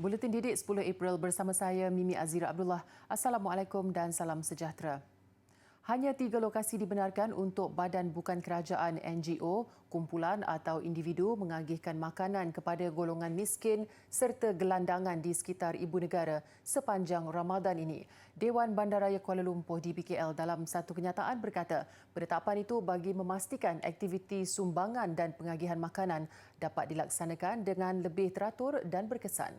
Buletin Didik 10 April bersama saya Mimi Azira Abdullah. Assalamualaikum dan salam sejahtera. Hanya 3 lokasi dibenarkan untuk badan bukan kerajaan NGO, kumpulan atau individu mengagihkan makanan kepada golongan miskin serta gelandangan di sekitar ibu negara sepanjang Ramadan ini. Dewan Bandaraya Kuala Lumpur DBKL dalam satu kenyataan berkata, penetapan itu bagi memastikan aktiviti sumbangan dan pengagihan makanan dapat dilaksanakan dengan lebih teratur dan berkesan.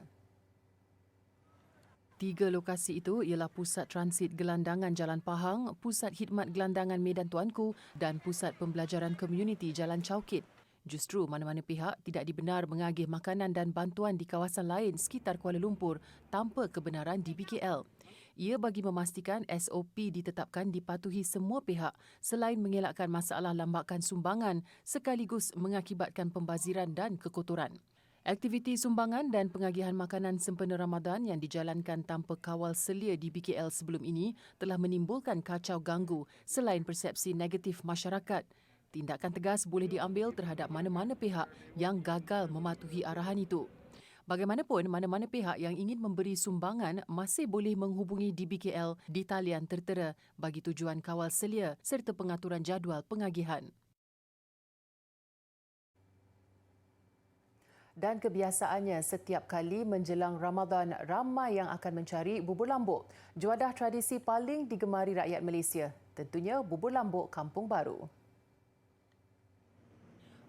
3 lokasi itu ialah Pusat Transit Gelandangan Jalan Pahang, Pusat Khidmat Gelandangan Medan Tuanku dan Pusat Pembelajaran Komuniti Jalan Caukit. Justru mana-mana pihak tidak dibenar mengagih makanan dan bantuan di kawasan lain sekitar Kuala Lumpur tanpa kebenaran DBKL. Ia bagi memastikan SOP ditetapkan dipatuhi semua pihak selain mengelakkan masalah lambakan sumbangan sekaligus mengakibatkan pembaziran dan kekotoran. Aktiviti sumbangan dan pengagihan makanan sempena Ramadan yang dijalankan tanpa kawal selia di BKL sebelum ini telah menimbulkan kacau ganggu selain persepsi negatif masyarakat. Tindakan tegas boleh diambil terhadap mana-mana pihak yang gagal mematuhi arahan itu. Bagaimanapun, mana-mana pihak yang ingin memberi sumbangan masih boleh menghubungi DBKL di talian tertera bagi tujuan kawal selia serta pengaturan jadual pengagihan. Dan kebiasaannya setiap kali menjelang Ramadan, ramai yang akan mencari bubur lambuk. Juadah tradisi paling digemari rakyat Malaysia. Tentunya bubur lambuk Kampung Baru.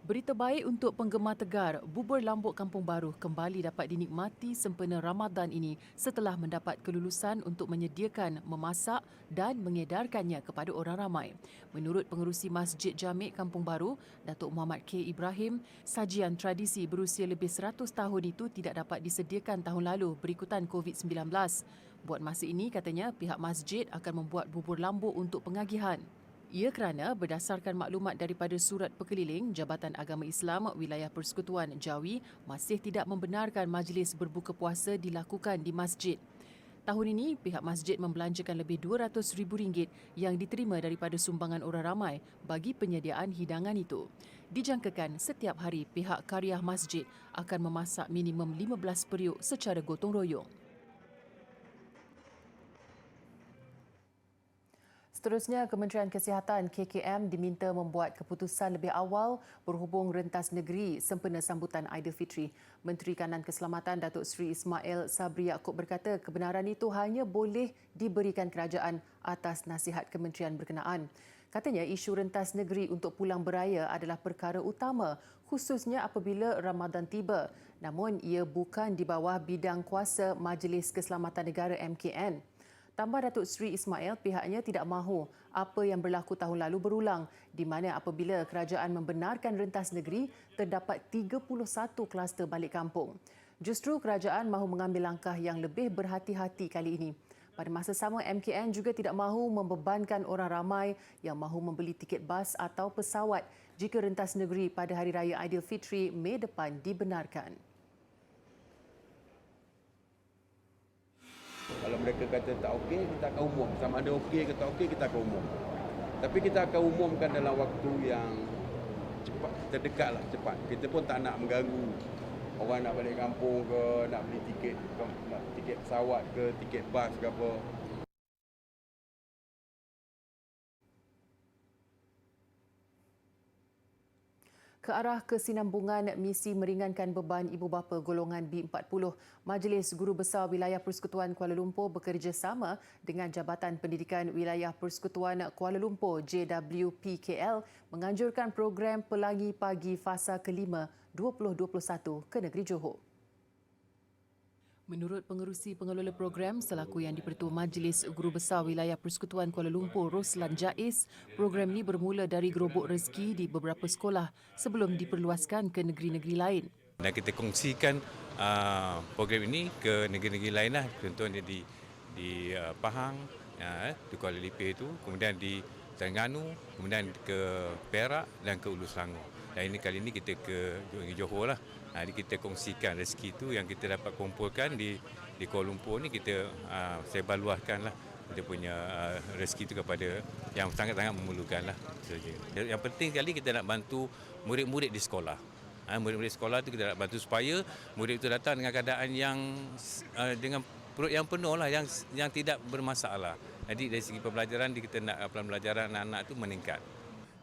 Berita baik untuk penggemar tegar, bubur lambuk Kampung Baru kembali dapat dinikmati sempena Ramadan ini setelah mendapat kelulusan untuk menyediakan, memasak dan mengedarkannya kepada orang ramai. Menurut pengerusi Masjid Jamik Kampung Baru, Datuk Muhammad K. Ibrahim, sajian tradisi berusia lebih 100 tahun itu tidak dapat disediakan tahun lalu berikutan COVID-19. Buat masa ini, katanya, pihak masjid akan membuat bubur lambuk untuk pengagihan. Ia kerana berdasarkan maklumat daripada Surat Perkeliling Jabatan Agama Islam Wilayah Persekutuan Jawi masih tidak membenarkan majlis berbuka puasa dilakukan di masjid. Tahun ini, pihak masjid membelanjakan lebih RM200,000 yang diterima daripada sumbangan orang ramai bagi penyediaan hidangan itu. Dijangkakan setiap hari pihak karya masjid akan memasak minimum 15 periuk secara gotong royong. Seterusnya, Kementerian Kesihatan KKM diminta membuat keputusan lebih awal berhubung rentas negeri sempena sambutan Aidilfitri. Menteri Kanan Keselamatan Datuk Seri Ismail Sabri Yaakob berkata kebenaran itu hanya boleh diberikan kerajaan atas nasihat kementerian berkenaan. Katanya isu rentas negeri untuk pulang beraya adalah perkara utama khususnya apabila Ramadan tiba. Namun ia bukan di bawah bidang kuasa Majlis Keselamatan Negara MKN. Tambah Datuk Seri Ismail, pihaknya tidak mahu apa yang berlaku tahun lalu berulang di mana apabila kerajaan membenarkan rentas negeri, terdapat 31 kluster balik kampung. Justru kerajaan mahu mengambil langkah yang lebih berhati-hati kali ini. Pada masa sama, MKN juga tidak mahu membebankan orang ramai yang mahu membeli tiket bas atau pesawat jika rentas negeri pada Hari Raya Aidilfitri Mei depan dibenarkan. Kalau mereka kata tak okey, kita akan umum. Sama ada okey ke tak okey, kita akan umum. Tapi kita akan umumkan dalam waktu yang cepat, terdekatlah, cepat. Kita pun tak nak mengganggu orang nak balik kampung ke, nak beli tiket pesawat ke, tiket bas ke apa. Ke arah kesinambungan misi meringankan beban ibu bapa golongan B40, Majlis Guru Besar Wilayah Persekutuan Kuala Lumpur bekerjasama dengan Jabatan Pendidikan Wilayah Persekutuan Kuala Lumpur JWPKL menganjurkan program Pelangi Pagi Fasa kelima 2021 ke negeri Johor. Menurut pengerusi pengelola program selaku Yang di-Pertua Majlis Guru Besar Wilayah Persekutuan Kuala Lumpur Roslan Jais, program ini bermula dari gerobok rezeki di beberapa sekolah sebelum diperluaskan ke negeri-negeri lain. Dan kita kongsikan program ini ke negeri-negeri lain lah, contohnya di Pahang, di Kuala Lumpur itu, kemudian di Terengganu, kemudian ke Perak dan ke Ulu Selangor. Dan kali ini kita ke Johor lah. Jadi kita kongsikan rezeki itu yang kita dapat kumpulkan di Kuala Lumpur ni, kita sebarluaskan lah kita punya rezeki itu kepada yang sangat-sangat memerlukan lah. Yang penting sekali kita nak bantu murid-murid di sekolah. Murid-murid sekolah tu kita nak bantu supaya murid itu datang dengan keadaan yang dengan perut yang penuh lah, yang tidak bermasalah. Jadi dari segi pembelajaran kita nak pembelajaran anak-anak itu meningkat.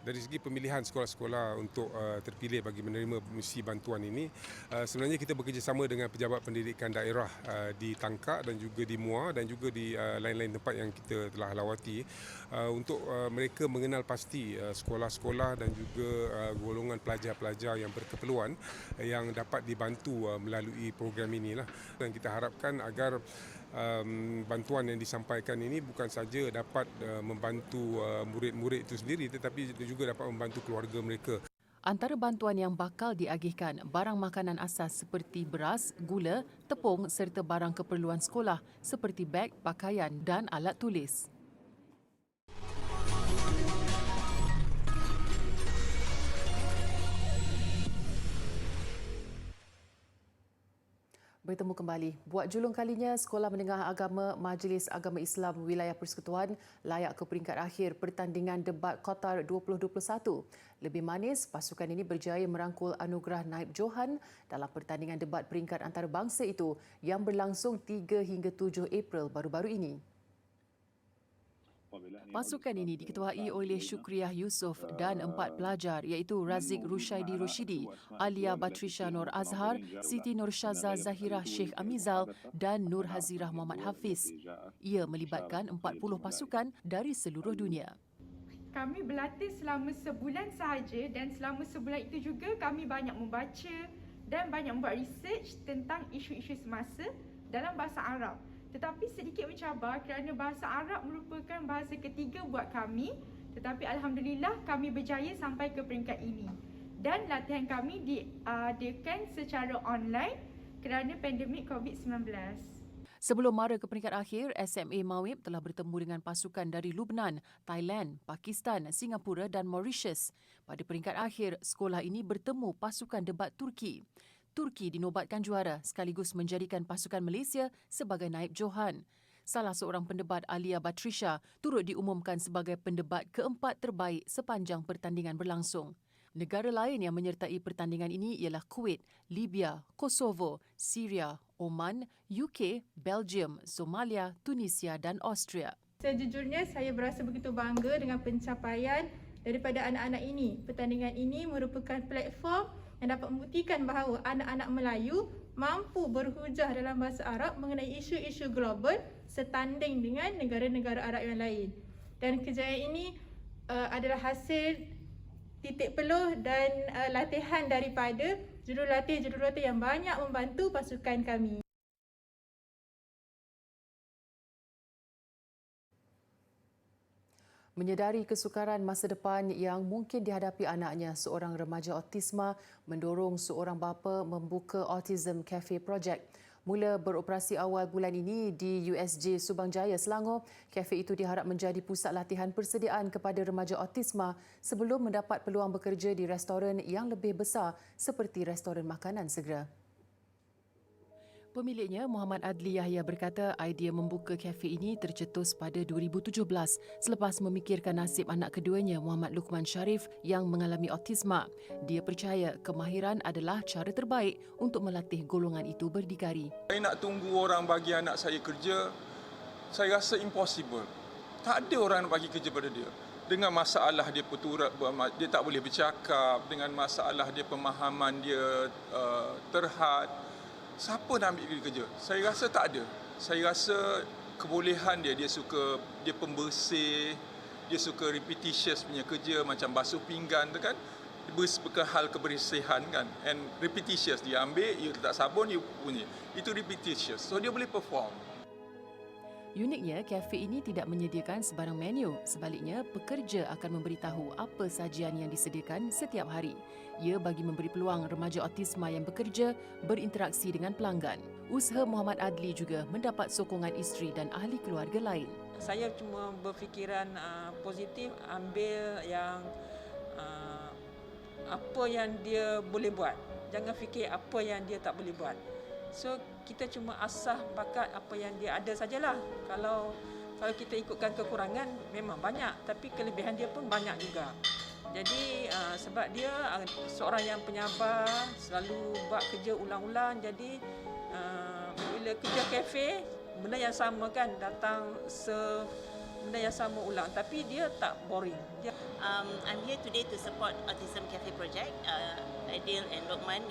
Dari segi pemilihan sekolah-sekolah untuk terpilih bagi menerima misi bantuan ini, sebenarnya kita bekerjasama dengan pejabat pendidikan daerah di Tangkak dan juga di Muar dan juga di lain-lain tempat yang kita telah lawati untuk mereka mengenal pasti sekolah-sekolah dan juga golongan pelajar-pelajar yang berkeperluan yang dapat dibantu melalui program inilah. Dan kita harapkan agar bantuan yang disampaikan ini bukan saja dapat membantu murid-murid itu sendiri tetapi juga dapat membantu keluarga mereka. Antara bantuan yang bakal diagihkan barang makanan asas seperti beras, gula, tepung serta barang keperluan sekolah seperti beg, pakaian dan alat tulis. Bertemu kembali. Buat julung kalinya, Sekolah Menengah Agama Majlis Agama Islam Wilayah Persekutuan layak ke peringkat akhir pertandingan debat Qatar 2021. Lebih manis, pasukan ini berjaya merangkul anugerah Naib Johan dalam pertandingan debat peringkat antarabangsa itu yang berlangsung 3 hingga 7 April baru-baru ini. Pasukan ini diketuai oleh Syukriah Yusof dan 4 pelajar iaitu Razik Rushaidi Rushidi, Alia Batrisha Nur Azhar, Siti Nurshaza Zahirah Sheikh Amizal dan Nur Hazirah Muhammad Hafiz. Ia melibatkan 40 pasukan dari seluruh dunia. Kami berlatih selama sebulan sahaja dan selama sebulan itu juga kami banyak membaca dan banyak membuat research tentang isu-isu semasa dalam bahasa Arab. Tetapi sedikit mencabar kerana bahasa Arab merupakan bahasa ketiga buat kami, tetapi alhamdulillah kami berjaya sampai ke peringkat ini. Dan latihan kami diadakan secara online kerana pandemik COVID-19. Sebelum mara ke peringkat akhir, SMA Mawib telah bertemu dengan pasukan dari Lubnan, Thailand, Pakistan, Singapura dan Mauritius. Pada peringkat akhir, sekolah ini bertemu pasukan debat Turki. Turki dinobatkan juara sekaligus menjadikan pasukan Malaysia sebagai Naib Johan. Salah seorang pendebat, Alia Batrisha, turut diumumkan sebagai pendebat keempat terbaik sepanjang pertandingan berlangsung. Negara lain yang menyertai pertandingan ini ialah Kuwait, Libya, Kosovo, Syria, Oman, UK, Belgium, Somalia, Tunisia dan Austria. Sejujurnya saya berasa begitu bangga dengan pencapaian daripada anak-anak ini. Pertandingan ini merupakan platform yang dapat membuktikan bahawa anak-anak Melayu mampu berhujah dalam bahasa Arab mengenai isu-isu global setanding dengan negara-negara Arab yang lain. Dan kejayaan ini adalah hasil titik peluh dan latihan daripada jurulatih-jurulatih yang banyak membantu pasukan kami. Menyedari kesukaran masa depan yang mungkin dihadapi anaknya, seorang remaja autisma mendorong seorang bapa membuka Autism Cafe Project. Mula beroperasi awal bulan ini di USJ Subang Jaya, Selangor, kafe itu diharap menjadi pusat latihan persediaan kepada remaja autisma sebelum mendapat peluang bekerja di restoran yang lebih besar seperti restoran makanan segera. Pemiliknya, Muhammad Adli Yahya, berkata idea membuka kafe ini tercetus pada 2017 selepas memikirkan nasib anak keduanya, Muhammad Luqman Sharif, yang mengalami autisma. Dia percaya kemahiran adalah cara terbaik untuk melatih golongan itu berdikari. Saya nak tunggu orang bagi anak saya kerja, saya rasa impossible. Tak ada orang nak bagi kerja pada dia. Dengan masalah dia dia tak boleh bercakap, dengan masalah dia pemahaman dia terhad. Siapa nak ambil dia kerja? Saya rasa tak ada. Saya rasa kebolehan dia suka, dia pembersih, dia suka repetitious punya kerja macam basuh pinggan tu kan. Bukan hal kebersihan kan. And repetitious, dia ambil, you letak sabun, you bunyi. Itu repetitious. So dia boleh perform. Uniknya, kafe ini tidak menyediakan sebarang menu. Sebaliknya, pekerja akan memberitahu apa sajian yang disediakan setiap hari. Ia bagi memberi peluang remaja autisma yang bekerja berinteraksi dengan pelanggan. Usaha Muhammad Adli juga mendapat sokongan isteri dan ahli keluarga lain. Saya cuma berfikiran positif, ambil yang apa yang dia boleh buat. Jangan fikir apa yang dia tak boleh buat. So kita cuma asah bakat apa yang dia ada sajalah. Kalau kita ikutkan kekurangan memang banyak, tapi kelebihan dia pun banyak juga. Jadi sebab dia seorang yang penyabar, selalu buat kerja ulang-ulang. Jadi bila kerja kafe, benda yang sama kan, datang benda yang sama ulang. Tapi dia tak boring. I'm here today to support Autism Cafe project. Aidil and Lokman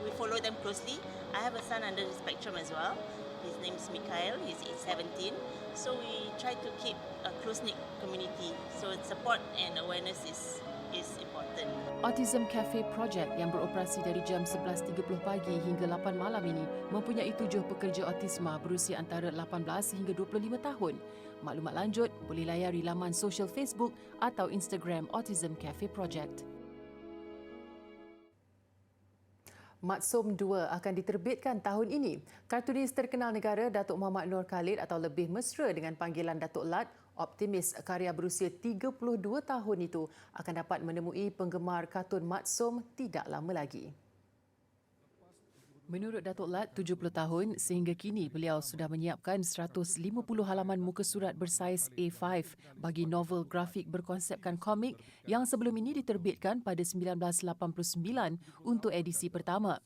we follow them closely. I have a son under the spectrum as well. His name is Mikhail. He's 17. So we try to keep a close-knit community. So support and awareness is important. Autism Cafe Project yang beroperasi dari jam 11.30 pagi hingga 8 malam ini mempunyai 7 pekerja autisma berusia antara 18 hingga 25 tahun. Maklumat lanjut boleh layari laman sosial Facebook atau Instagram Autism Cafe Project. Matsum 2 akan diterbitkan tahun ini. Kartunis terkenal negara Datuk Muhammad Nur Khalid atau lebih mesra dengan panggilan Datuk Lat, optimis karya berusia 32 tahun itu akan dapat menemui penggemar kartun Matsum tidak lama lagi. Menurut Datuk Lat, 70 tahun, sehingga kini beliau sudah menyiapkan 150 halaman muka surat bersaiz A5 bagi novel grafik berkonsepkan komik yang sebelum ini diterbitkan pada 1989 untuk edisi pertama.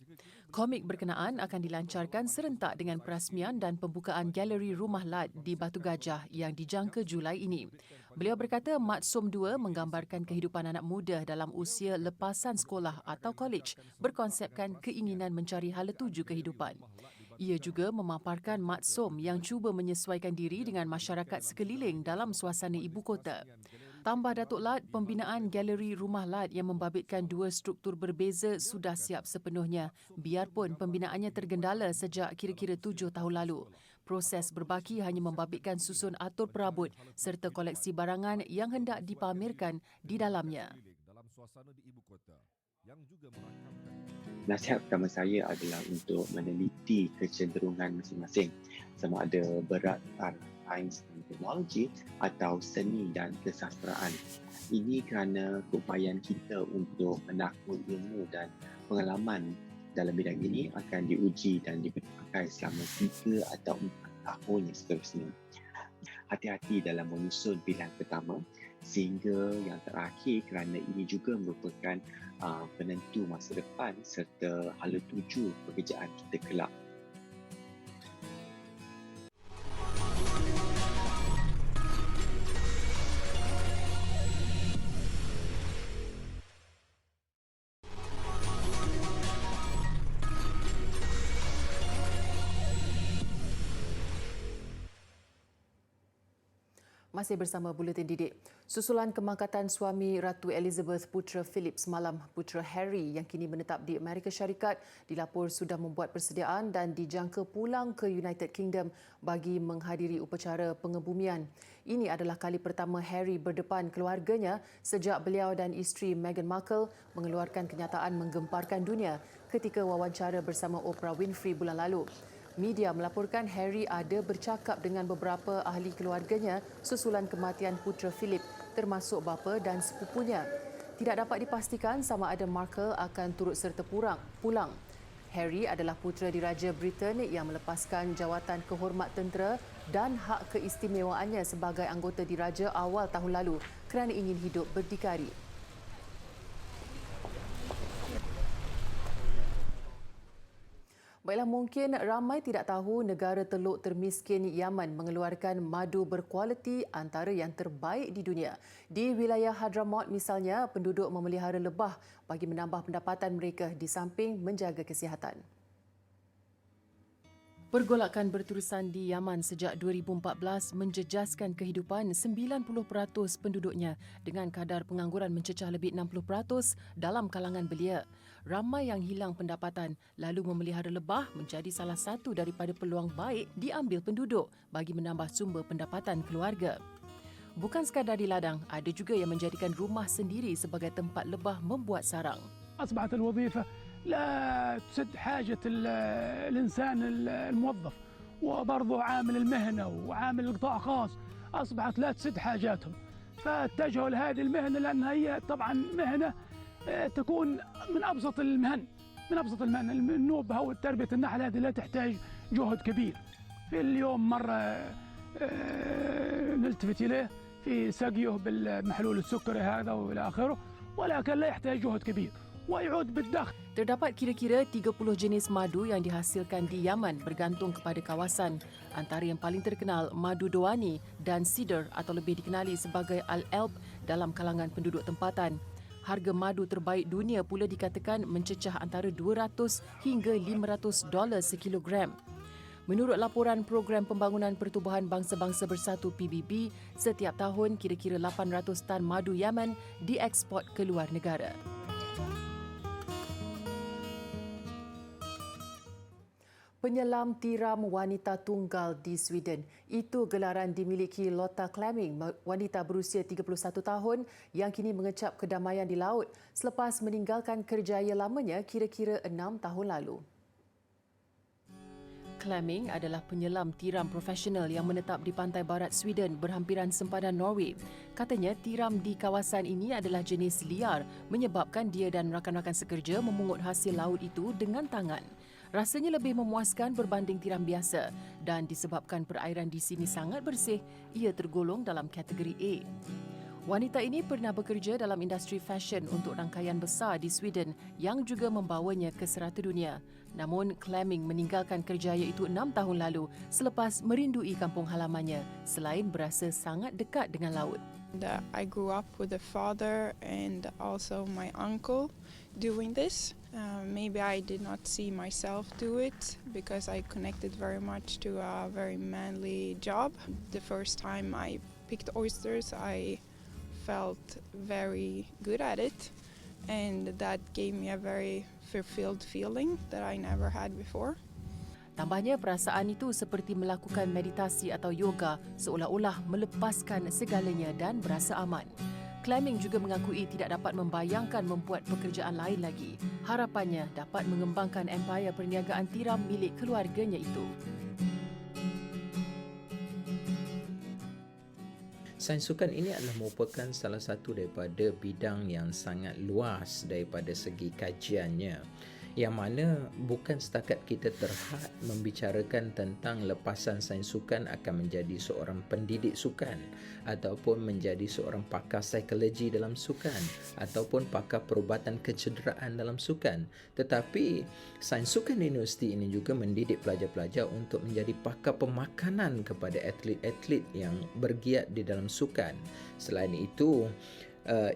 Komik berkenaan akan dilancarkan serentak dengan perasmian dan pembukaan Galeri Rumah Lat di Batu Gajah yang dijangka Julai ini. Beliau berkata Matsum 2 menggambarkan kehidupan anak muda dalam usia lepasan sekolah atau kolej berkonsepkan keinginan mencari hala tuju kehidupan. Ia juga memaparkan Matsum yang cuba menyesuaikan diri dengan masyarakat sekeliling dalam suasana ibu kota. Tambah Datuk Lat, pembinaan Galeri Rumah Lat yang membabitkan 2 struktur berbeza sudah siap sepenuhnya, biarpun pembinaannya tergendala sejak kira-kira 7 tahun lalu. Proses berbaki hanya membabitkan susun atur perabot serta koleksi barangan yang hendak dipamerkan di dalamnya. Nasihat pertama saya adalah untuk meneliti kecenderungan masing-masing, sama ada berat sains dan teknologi atau seni dan kesastraan. Ini kerana keupayaan kita untuk menakul ilmu dan pengalaman dalam bidang ini akan diuji dan dipakai selama 3 atau 4 tahun yang seterusnya. Hati-hati dalam menyusun pilihan pertama sehingga yang terakhir kerana ini juga merupakan penentu masa depan serta hala tuju pekerjaan kita kelak. Masih bersama Buletin Didik. Susulan kemangkatan suami Ratu Elizabeth putera Philip semalam, putera Harry yang kini menetap di Amerika Syarikat dilapor sudah membuat persediaan dan dijangka pulang ke United Kingdom bagi menghadiri upacara pengebumian. Ini adalah kali pertama Harry berdepan keluarganya sejak beliau dan isteri Meghan Markle mengeluarkan kenyataan menggemparkan dunia ketika wawancara bersama Oprah Winfrey bulan lalu. Media melaporkan Harry ada bercakap dengan beberapa ahli keluarganya susulan kematian putera Philip termasuk bapa dan sepupunya. Tidak dapat dipastikan sama ada Markle akan turut serta pulang. Harry adalah putera diraja Britain yang melepaskan jawatan kehormat tentera dan hak keistimewaannya sebagai anggota diraja awal tahun lalu kerana ingin hidup berdikari. Baiklah, mungkin ramai tidak tahu negara teluk termiskin Yaman mengeluarkan madu berkualiti antara yang terbaik di dunia. Di wilayah Hadramaut misalnya, penduduk memelihara lebah bagi menambah pendapatan mereka di samping menjaga kesihatan. Pergolakan berterusan di Yaman sejak 2014 menjejaskan kehidupan 90% penduduknya dengan kadar pengangguran mencecah lebih 60% dalam kalangan belia. Ramai yang hilang pendapatan lalu memelihara lebah menjadi salah satu daripada peluang baik diambil penduduk bagi menambah sumber pendapatan keluarga. Bukan sekadar di ladang, ada juga yang menjadikan rumah sendiri sebagai tempat lebah membuat sarang. أصبحت الوظيفة لا تسد حاجة الإنسان الموظف وبرضه عامل المهنة وعامل القطاع الخاص أصبحت لا تسد حاجاتهم فاتجهوا لهذه المهنة لأنها هي طبعا مهنة تكون من أبسط المهن النوبة أو تربية النحل هذه لا تحتاج جهد كبير. في اليوم مرة نلتفت إليه في سقيه بالمحلول السكري هذا والى اخره، ولكن لا يحتاج جهد كبير ويعود بالدخل. Terdapat kira-kira 30 jenis madu yang dihasilkan di Yaman bergantung kepada kawasan. Antara yang paling terkenal, madu Doani dan Cedar atau lebih dikenali sebagai Al-Elb dalam kalangan penduduk tempatan. Harga madu terbaik dunia pula dikatakan mencecah antara $200 hingga $500 sekilogram. Menurut laporan Program Pembangunan Pertubuhan Bangsa-Bangsa Bersatu PBB, setiap tahun kira-kira 800 tan madu Yaman dieksport ke luar negara. Penyelam tiram wanita tunggal di Sweden. Itu gelaran dimiliki Lotta Klemming, wanita berusia 31 tahun yang kini mengecap kedamaian di laut selepas meninggalkan kerjaya lamanya kira-kira 6 tahun lalu. Klemming adalah penyelam tiram profesional yang menetap di pantai barat Sweden berhampiran sempadan Norway. Katanya tiram di kawasan ini adalah jenis liar menyebabkan dia dan rakan-rakan sekerja memungut hasil laut itu dengan tangan. Rasanya lebih memuaskan berbanding tiram biasa dan disebabkan perairan di sini sangat bersih, ia tergolong dalam kategori A. Wanita ini pernah bekerja dalam industri fashion untuk rangkaian besar di Sweden yang juga membawanya ke serata dunia. Namun, Klemming meninggalkan kerjaya itu 6 tahun lalu selepas merindui kampung halamannya selain berasa sangat dekat dengan laut. I grew up with a father and also my uncle doing this. Maybe I did not see myself do it because I connected very much to a very manly job. The first time I picked oysters, I felt very good at it, and that gave me a very fulfilled feeling that I never had before. Tambahnya, perasaan itu seperti melakukan meditasi atau yoga seolah-olah melepaskan segalanya dan berasa aman. Klemming juga mengakui tidak dapat membayangkan membuat pekerjaan lain lagi. Harapannya dapat mengembangkan empayar perniagaan tiram milik keluarganya itu. Sains sukan ini adalah merupakan salah satu daripada bidang yang sangat luas daripada segi kajiannya, yang mana bukan setakat kita terhad membicarakan tentang lepasan sains sukan akan menjadi seorang pendidik sukan ataupun menjadi seorang pakar psikologi dalam sukan ataupun pakar perubatan kecederaan dalam sukan, tetapi sains sukan di universiti ini juga mendidik pelajar-pelajar untuk menjadi pakar pemakanan kepada atlet-atlet yang bergiat di dalam sukan. Selain itu,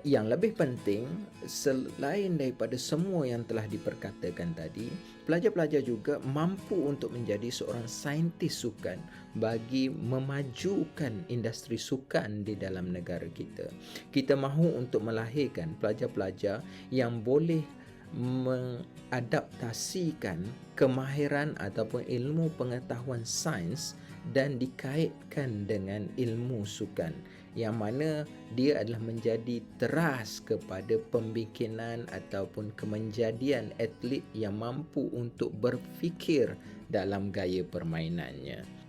yang lebih penting, selain daripada semua yang telah diperkatakan tadi, pelajar-pelajar juga mampu untuk menjadi seorang saintis sukan bagi memajukan industri sukan di dalam negara kita. Kita mahu untuk melahirkan pelajar-pelajar yang boleh mengadaptasikan kemahiran ataupun ilmu pengetahuan sains dan dikaitkan dengan ilmu sukan, yang mana dia adalah menjadi teras kepada pembikinan ataupun kemenjadian atlet yang mampu untuk berfikir dalam gaya permainannya.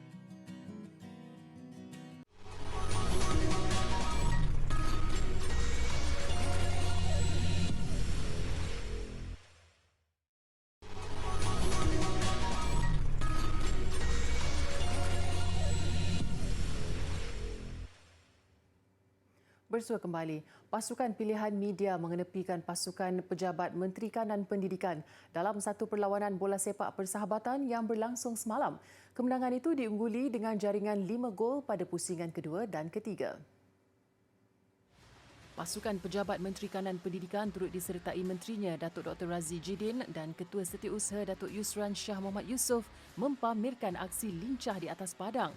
Bersua kembali, pasukan pilihan media mengenepikan pasukan pejabat Menteri Kanan Pendidikan dalam satu perlawanan bola sepak persahabatan yang berlangsung semalam. Kemenangan itu diungguli dengan jaringan 5 gol pada pusingan kedua dan ketiga. Pasukan pejabat Menteri Kanan Pendidikan turut disertai menterinya Datuk Dr. Razi Jidin dan Ketua Setiausaha Datuk Yusran Shah Muhammad Yusof mempamerkan aksi lincah di atas padang.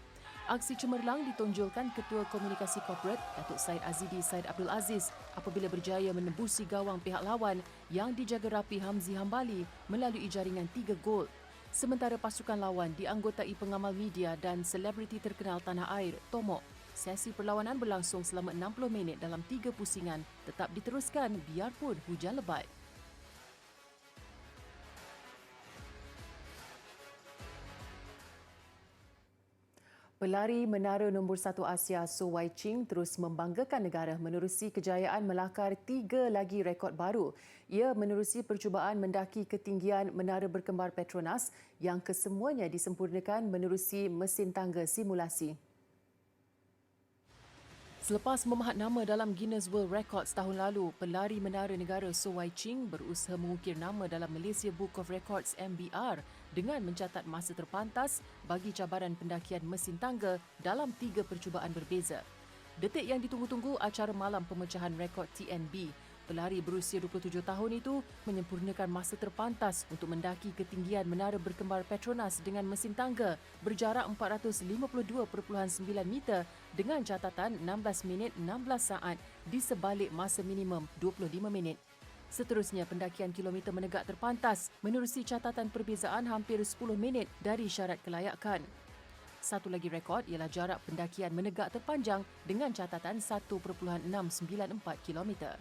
Aksi cemerlang ditonjolkan Ketua Komunikasi Korporat Datuk Said Azidi Said Abdul Aziz apabila berjaya menembusi gawang pihak lawan yang dijaga rapi Hamzi Hambali melalui jaringan 3 gol. Sementara pasukan lawan dianggotai pengamal media dan selebriti terkenal tanah air, Tomok. Sesi perlawanan berlangsung selama 60 minit dalam 3 pusingan tetap diteruskan biarpun hujan lebat. Pelari menara nombor 1 Asia So Wai Ching terus membanggakan negara menerusi kejayaan melakar 3 lagi rekod baru. Ia menerusi percubaan mendaki ketinggian menara berkembar Petronas yang kesemuanya disempurnakan menerusi mesin tangga simulasi. Selepas memahat nama dalam Guinness World Records tahun lalu, pelari menara negara So Wai Ching berusaha mengukir nama dalam Malaysia Book of Records MBR dengan mencatat masa terpantas bagi cabaran pendakian mesin tangga dalam 3 percubaan berbeza. Detik yang ditunggu-tunggu acara malam pemecahan rekod TNB. Pelari berusia 27 tahun itu menyempurnakan masa terpantas untuk mendaki ketinggian menara berkembar Petronas dengan mesin tangga berjarak 452.9 meter dengan catatan 16 minit 16 saat di sebalik masa minimum 25 minit. Seterusnya, pendakian kilometer menegak terpantas menerusi catatan perbezaan hampir 10 minit dari syarat kelayakan. Satu lagi rekod ialah jarak pendakian menegak terpanjang dengan catatan 1.694 kilometer.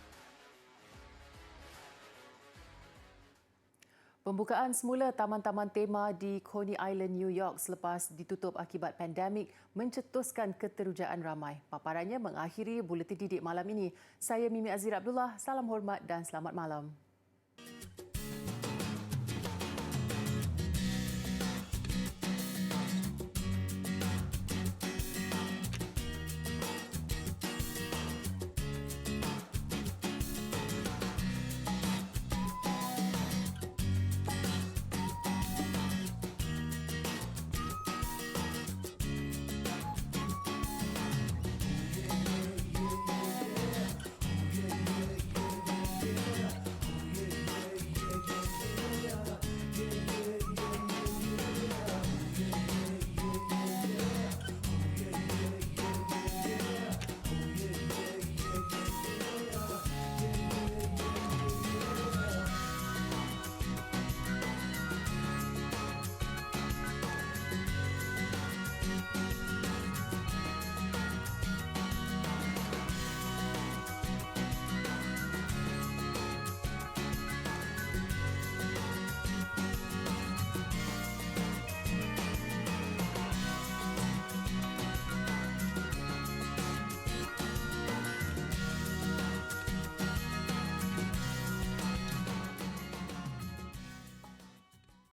Pembukaan semula taman-taman tema di Coney Island, New York selepas ditutup akibat pandemik mencetuskan keterujaan ramai. Paparannya mengakhiri Buletin Didik malam ini. Saya Mimi Azira Abdullah, salam hormat dan selamat malam.